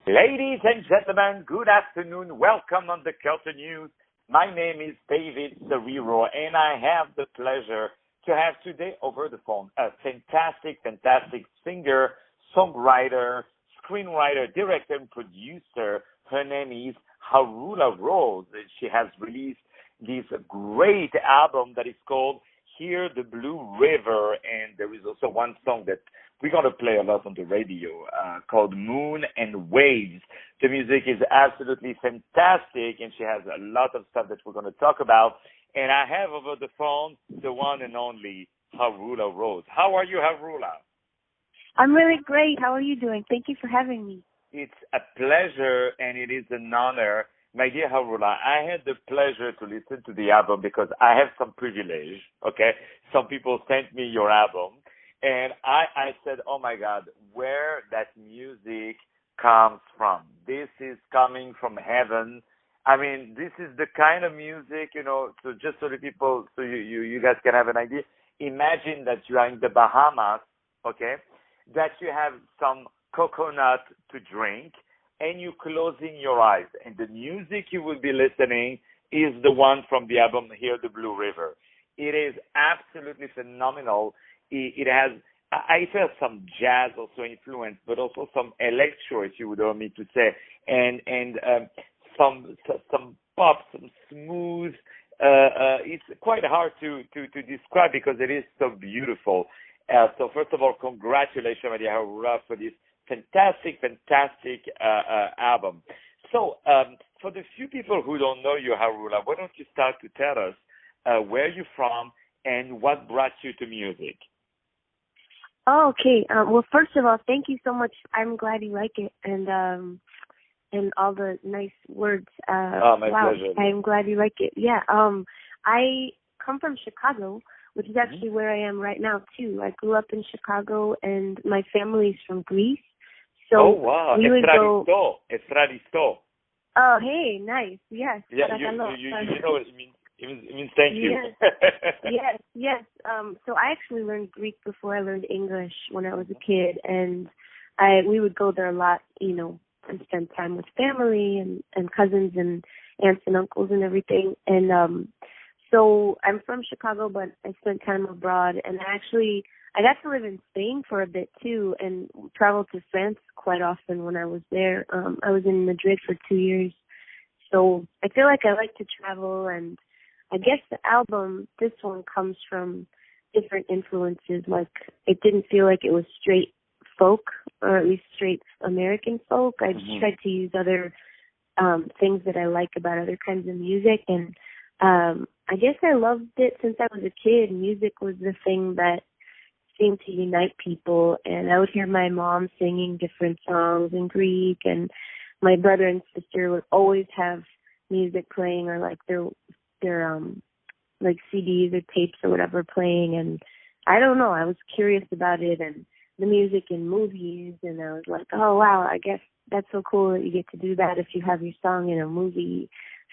Ladies and gentlemen, good afternoon. Welcome on the Culture News. My name is David SERERO, and I have the pleasure to have today over the phone a fantastic singer, songwriter, screenwriter, director, and producer. Her name is HAROULA Rose. She has released this great album that is called Hear the Blue River, and there is also one song that we're going to play a lot on the radio called Moon and Waves. The music is absolutely fantastic, and she has a lot of stuff that we're going to talk about. And I have over the phone the one and only HAROULA Rose. How are you, HAROULA? I'm really great. How are you doing? Thank you for having me. It's a pleasure, and it is an honor. My dear HAROULA, I had the pleasure to listen to the album because I have some privilege, okay? Some people sent me your album, and I said, oh, my God, where that music comes from. This is coming from heaven. I mean, this is the kind of music, so just so the people, so you guys can have an idea. Imagine that you are in the Bahamas, okay, that you have some coconut to drink, and you're closing your eyes, and the music you will be listening is the one from the album Hear the Blue River. It is absolutely phenomenal. It has, I felt some jazz also influence, but also some electro, if you would allow me to say, and some pop, some smooth. It's quite hard to describe because it is so beautiful. So first of all, congratulations, my dear HAROULA, for this fantastic album. So for the few people who don't know you, HAROULA, why don't you start to tell us where you're from and what brought you to music? Oh, okay. Well, first of all, thank you so much. I'm glad you like it, and all the nice words. My wow, pleasure. I'm glad you like it. Yeah. I come from Chicago, which is actually where I am right now too. I grew up in Chicago, and my family's from Greece. So oh wow, we would go. Efradisto. Oh, hey, nice. Yes. Yeah, you know what it means. It means thank you. Yes. So I actually learned Greek before I learned English when I was a kid, and we would go there a lot, and spend time with family and cousins and aunts and uncles and everything. And so I'm from Chicago, but I spent time abroad, and I got to live in Spain for a bit too, and traveled to France quite often when I was there. I was in Madrid for 2 years, so I feel like I like to travel, and I guess the album, this one, comes from different influences. Like, it didn't feel like it was straight folk, or at least straight American folk. I just tried to use other things that I like about other kinds of music, and I guess I loved it since I was a kid. Music was the thing that seemed to unite people, and I would hear my mom singing different songs in Greek, and my brother and sister would always have music playing, or like their like CDs or tapes or whatever playing, and I don't know, I was curious about it and the music in movies, and I was like, oh wow, I guess that's so cool that you get to do that if you have your song in a movie.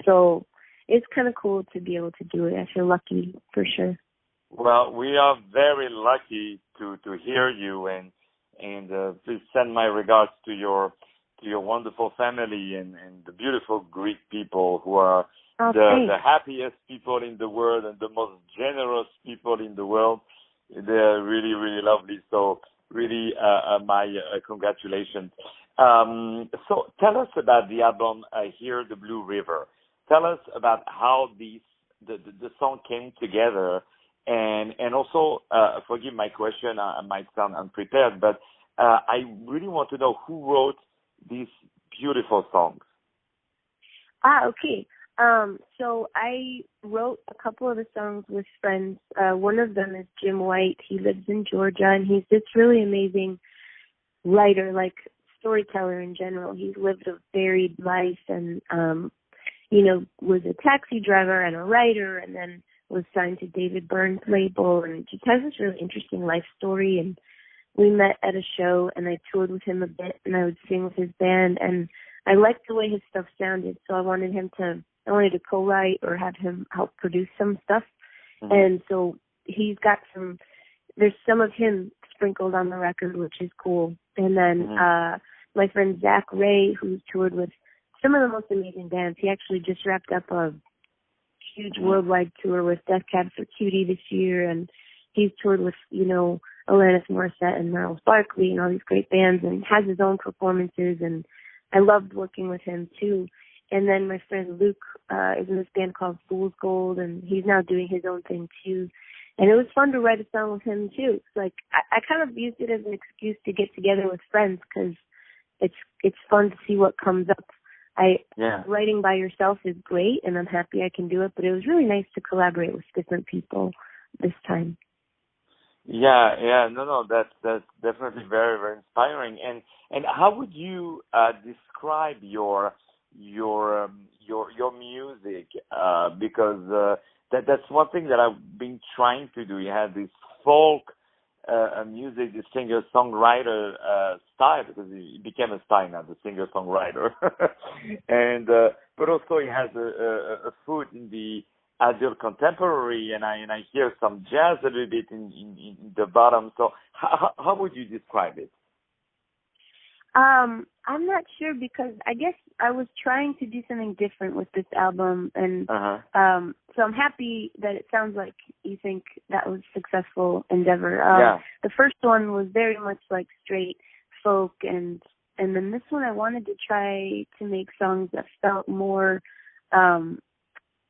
So it's kind of cool to be able to do it. I feel lucky for sure. Well, we are very lucky to hear you, and please send my regards to your wonderful family and the beautiful Greek people who are the happiest people in the world and the most generous people in the world. They're really, really lovely. So really, my congratulations. So tell us about the album Hear the Blue River. Tell us about how the song came together. And also, forgive my question, I might sound unprepared, but I really want to know who wrote these beautiful songs. Okay. So I wrote a couple of the songs with friends. One of them is Jim White. He lives in Georgia, and he's this really amazing writer, like storyteller in general. He's lived a varied life and, was a taxi driver and a writer, and then was signed to David Byrne's label, and just has this really interesting life story. And we met at a show, and I toured with him a bit, and I would sing with his band, and I liked the way his stuff sounded, so I wanted to co-write or have him help produce some stuff. And so he's got there's some of him sprinkled on the record, which is cool. And then my friend Zach Ray, who's toured with some of the most amazing bands. He actually just wrapped up a huge worldwide tour with Death Cab for Cutie this year, and he's toured with, Alanis Morissette and Gnarls Barkley and all these great bands, and has his own performances, and I loved working with him too. And then my friend Luke is in this band called Fool's Gold, and he's now doing his own thing too. And it was fun to write a song with him too. Like I kind of used it as an excuse to get together with friends, because it's fun to see what comes up. Writing by yourself is great, and I'm happy I can do it, but it was really nice to collaborate with different people this time. No, that's definitely very, very inspiring. And how would you describe your music? Because that's one thing that I've been trying to do. You have this folk music, the singer-songwriter style, because it became a style now, the singer-songwriter. And but also it has a foot in the adult contemporary, and I hear some jazz a little bit in the bottom. So how would you describe it? I'm not sure, because I guess I was trying to do something different with this album, and so I'm happy that it sounds like you think that was a successful endeavor. The first one was very much like straight folk, and then this one I wanted to try to make songs that felt more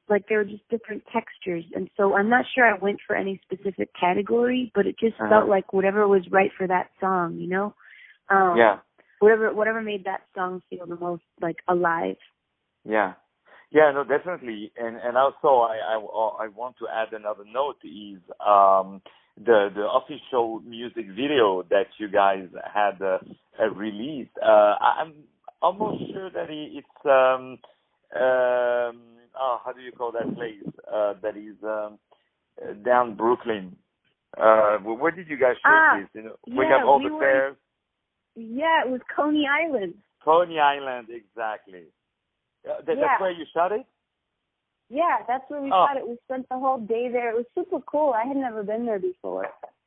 like they were just different textures, and so I'm not sure I went for any specific category, but it just felt like whatever was right for that song, Whatever made that song feel the most like alive. No, definitely. And also I want to add another note is the official music video that you guys had released. I'm almost sure that it's how do you call that place that is down Brooklyn? Where did you guys shoot this? We have all the fairs. Yeah, it was Coney Island. Coney Island, exactly. That's where you shot it? Yeah, that's where we shot it. We spent the whole day there. It was super cool. I had never been there before.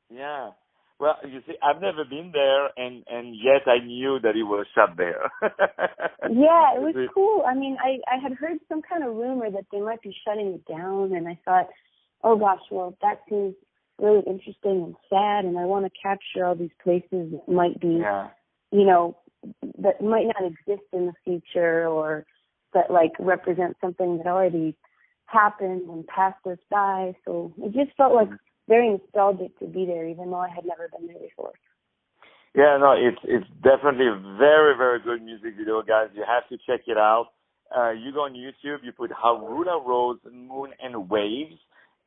Yeah. Well, you see, I've never been there, and yet I knew that it was shot there. Yeah, it was cool. I mean, I had heard some kind of rumor that they might be shutting it down, and I thought, oh gosh, well, that seems really interesting and sad, and I want to capture all these places that might be, that might not exist in the future, or that like represent something that already happened and passed us by. So it just felt like very nostalgic to be there, even though I had never been there before. Yeah, no, it's definitely a very, very good music video, guys. You have to check it out. You go on YouTube, you put HAROULA, Rose, Moon, and Waves,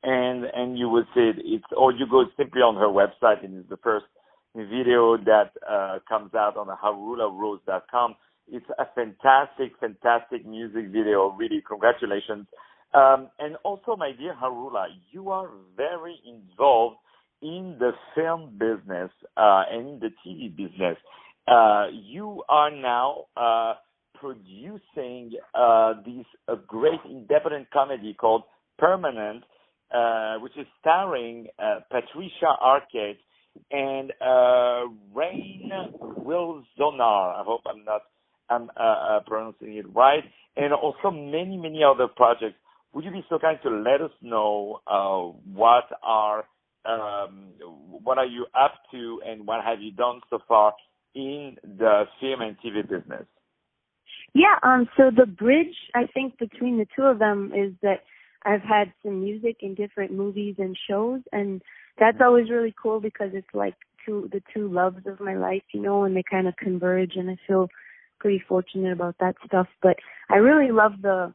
and you will see it. Or you go simply on her website, and it's the first video that comes out on HAROULARose.com. It's a fantastic, fantastic music video. Really, congratulations. And also, my dear HAROULA, you are very involved in the film business and in the TV business. You are now producing this great independent comedy called Permanent, which is starring Patricia Arquette and Rain Wilsonar. I hope I'm pronouncing it right. And also many, many other projects. Would you be so kind to let us know what are you up to, and what have you done so far in the film and TV business? Yeah, so the bridge, I think, between the two of them is that I've had some music in different movies and shows, and that's always really cool because it's like the two loves of my life, and they kind of converge, and I feel pretty fortunate about that stuff. But I really love the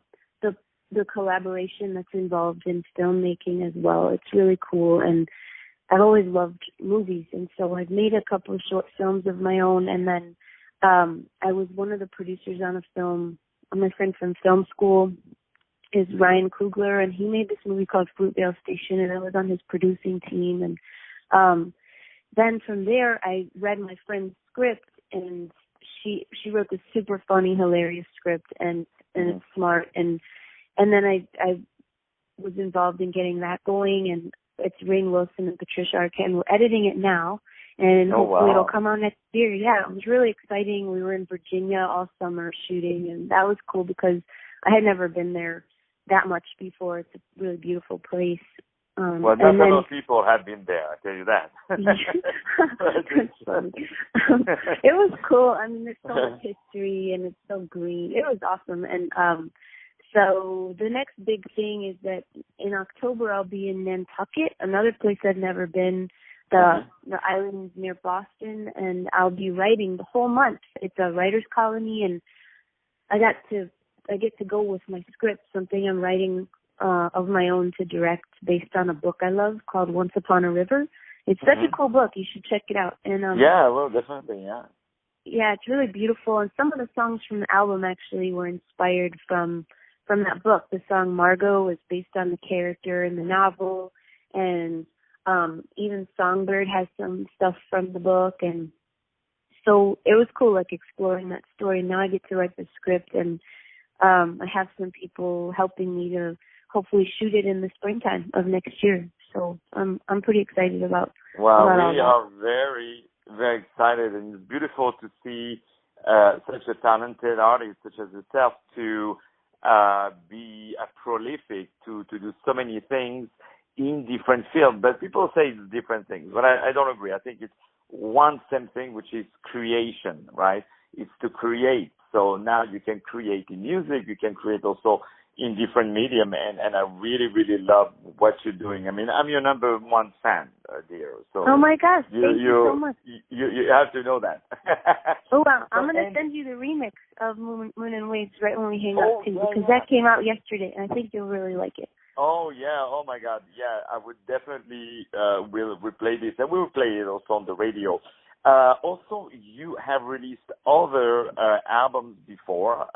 collaboration that's involved in filmmaking as well. It's really cool, and I've always loved movies, and so I've made a couple of short films of my own, and then I was one of the producers on a film. My friend from film school is Ryan Coogler, and he made this movie called Fruitvale Station, and I was on his producing team. And then from there, I read my friend's script, and she wrote this super funny, hilarious script, and it's smart. And then I was involved in getting that going, and it's Rainn Wilson and Patricia Arquette, and we're editing it now. and Oh, hopefully wow. it'll come out next year. Yeah, it was really exciting. We were in Virginia all summer shooting, and that was cool because I had never been there that much before. It's a really beautiful place. Well, not a lot of people have been there, I tell you that. That's funny. It was cool. I mean, there's so much history, and it's so green. It was awesome. And so the next big thing is that in October I'll be in Nantucket, another place I've never been, the island near Boston, and I'll be writing the whole month. It's a writer's colony, and I get to go with my script, something I'm writing of my own to direct based on a book I love called Once Upon a River. It's such a cool book. You should check it out. And yeah, well, definitely, yeah. Yeah, it's really beautiful. And some of the songs from the album actually were inspired from that book. The song Margot is based on the character in the novel. And even Songbird has some stuff from the book. And so it was cool, like, exploring that story. Now I get to write the script, and I have some people helping me to hopefully shoot it in the springtime of next year. So I'm pretty excited about. Wow, about we are very, very excited, and it's beautiful to see such a talented artist such as yourself to be prolific, to do so many things in different fields. But people say it's different things, but I don't agree. I think it's one same thing, which is creation, right? It's to create. So now you can create in music, you can create also in different medium, and I really, really love what you're doing. I mean, I'm your number one fan, dear. So oh my gosh, thank you so much. You have to know that. Oh, well, I'm going to send you the remix of Moon and Waves right when we hang up, too, because that came out yesterday, and I think you'll really like it. Oh, yeah. Oh, my God. Yeah, I would definitely will replay this, and we will play it also on the radio. Also, you have released other albums before,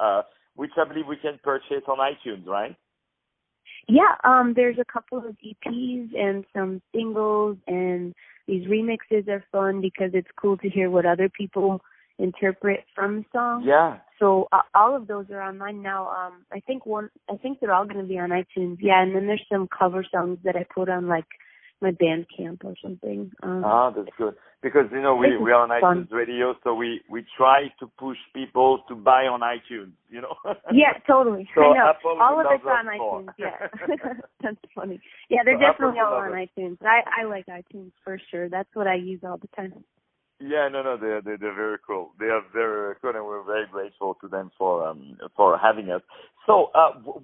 which I believe we can purchase on iTunes, right? Yeah, there's a couple of EPs and some singles, and these remixes are fun because it's cool to hear what other people interpret from the song. Yeah. So all of those are online now. I think they're all going to be on iTunes. Yeah, and then there's some cover songs that I put on like my Bandcamp or something. That's good. Because, you know, we are on iTunes Radio, so we try to push people to buy on iTunes, you know? Yeah, totally. So I know. Apple all of it's loves on us iTunes, more. yeah. That's funny. Yeah, they're So definitely Apple all on loves iTunes. I like iTunes for sure. That's what I use all the time. Yeah, no, they're very cool. They are very cool, and we're very grateful to them for having us. So,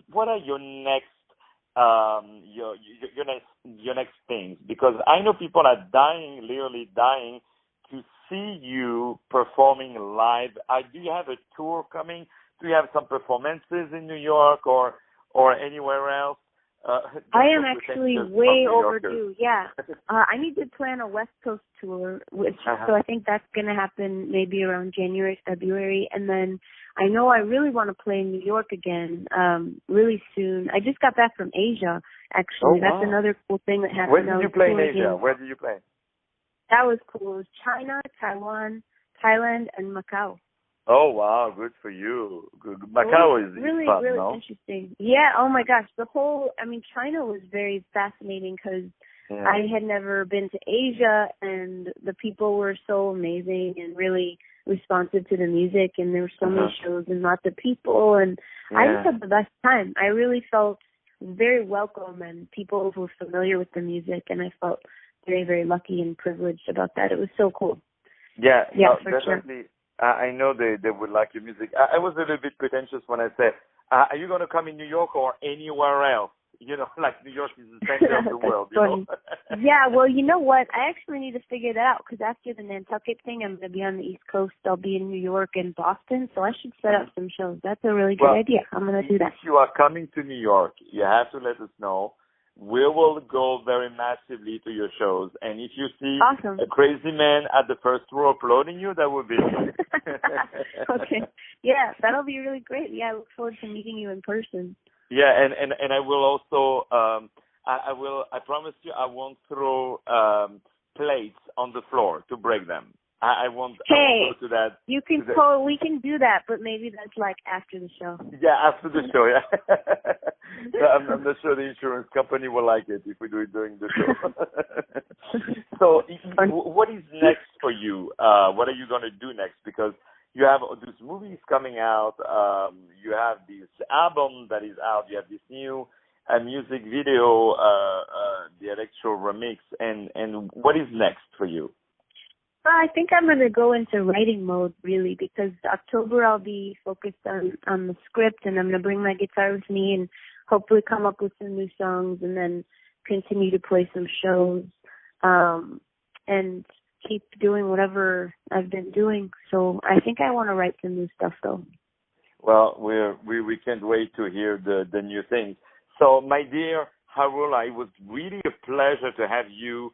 what are your next your next things? Because I know people are literally dying to see you performing live. Do you have a tour coming? Do you have some performances in New York or anywhere else? I am actually way overdue. Yeah, I need to plan a West Coast tour, so I think that's going to happen maybe around January, February, and then I know I really want to play in New York again really soon. I just got back from Asia, actually. That's another cool thing that happened. Where did you play in Asia? Where did you play? That was cool. It was China, Taiwan, Thailand, and Macau. Oh, wow. Good for you. Good. Macau is really, fun, really no? interesting. Yeah. Oh, my gosh. China was very fascinating because I had never been to Asia, and the people were so amazing and really responsive to the music, and there were so many shows and lots of people, and I just had the best time. I really felt very welcome, and people who were familiar with the music, and I felt very, very lucky and privileged about that. It was so cool. Yeah, for definitely. Sure. I know they would like your music. I was a little bit pretentious when I said, are you going to come in New York or anywhere else? You know, like New York is the center of the world, you know? Yeah, well, you know what? I actually need to figure that out because after the Nantucket thing, I'm going to be on the East Coast. I'll be in New York and Boston, so I should set up some shows. That's a really good idea. I'm going to do that. If you are coming to New York, you have to let us know. We will go very massively to your shows. And if you see a crazy man at the first row applauding you, that would be Okay. Yeah, that'll be really great. Yeah, I look forward to meeting you in person. Yeah, and I will also I promise you I won't throw plates on the floor to break them. I won't go to that. We can do that, but maybe that's like after the show. Yeah, after the show, yeah. I'm not sure the insurance company will like it if we do it during the show. So what is next for you? What are you going to do next? Because you have these movies coming out. You have this album that is out. You have this new music video, the electro remix. And what is next for you? I think I'm going to go into writing mode, really, because October I'll be focused on the script, and I'm going to bring my guitar with me and hopefully come up with some new songs and then continue to play some shows and keep doing whatever I've been doing. So I think I want to write some new stuff, though. Well, we can't wait to hear the new things. So, my dear HAROULA, it was really a pleasure to have you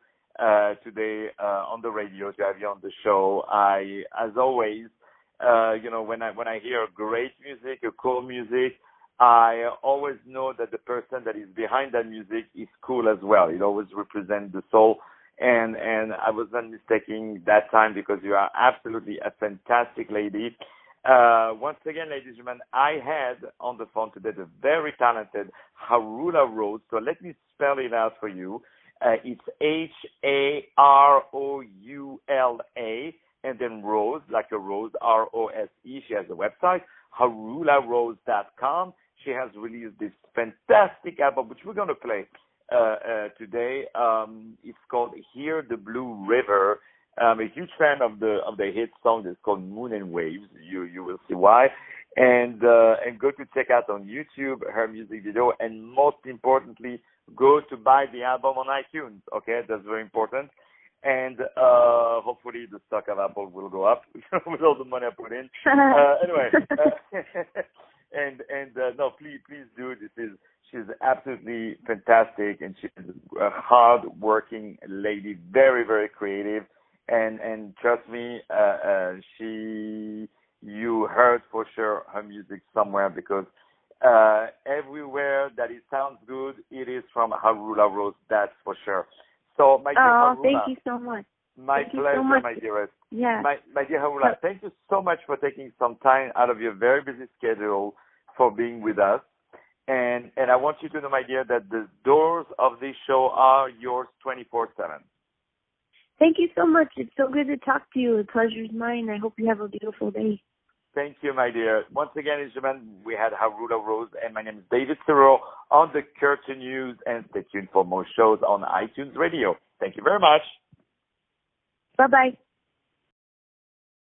today on the radio, to have you on the show. As always, when I hear great music, cool music, I always know that the person that is behind that music is cool as well. It always represents the soul, and I was not mistaken that time, because you are absolutely a fantastic lady. Once again, ladies and gentlemen, I had on the phone today the very talented HAROULA Rose. So let me spell it out for you. It's HAROULA, and then Rose, like a rose, ROSE. She has a website, HAROULARose.com. She has released this fantastic album, which we're going to play today. It's called Hear the Blue River. I'm a huge fan of the hit song that's called Moon and Waves. You will see why. And go to check out on YouTube her music video, and most importantly, go to buy the album on iTunes. Okay, that's very important. And hopefully the stock of Apple will go up with all the money I put in. Anyway, no, please do. She's absolutely fantastic, and she's a hard-working lady, very, very creative. And trust me, you heard for sure her music somewhere, because everywhere that it sounds good, it is from HAROULA Rose, that's for sure. So, my dear HAROULA, thank you so much. My pleasure, my dearest. Yeah. My dear HAROULA, thank you so much for taking some time out of your very busy schedule for being with us. And I want you to know, my dear, that the doors of this show are yours 24/7. Thank you so much. It's so good to talk to you. The pleasure is mine. I hope you have a beautiful day. Thank you, my dear. Once again, ladies and gentlemen, we had HAROULA Rose, and my name is David SERERO on the Curtain News, and stay tuned for more shows on iTunes Radio. Thank you very much. Bye-bye.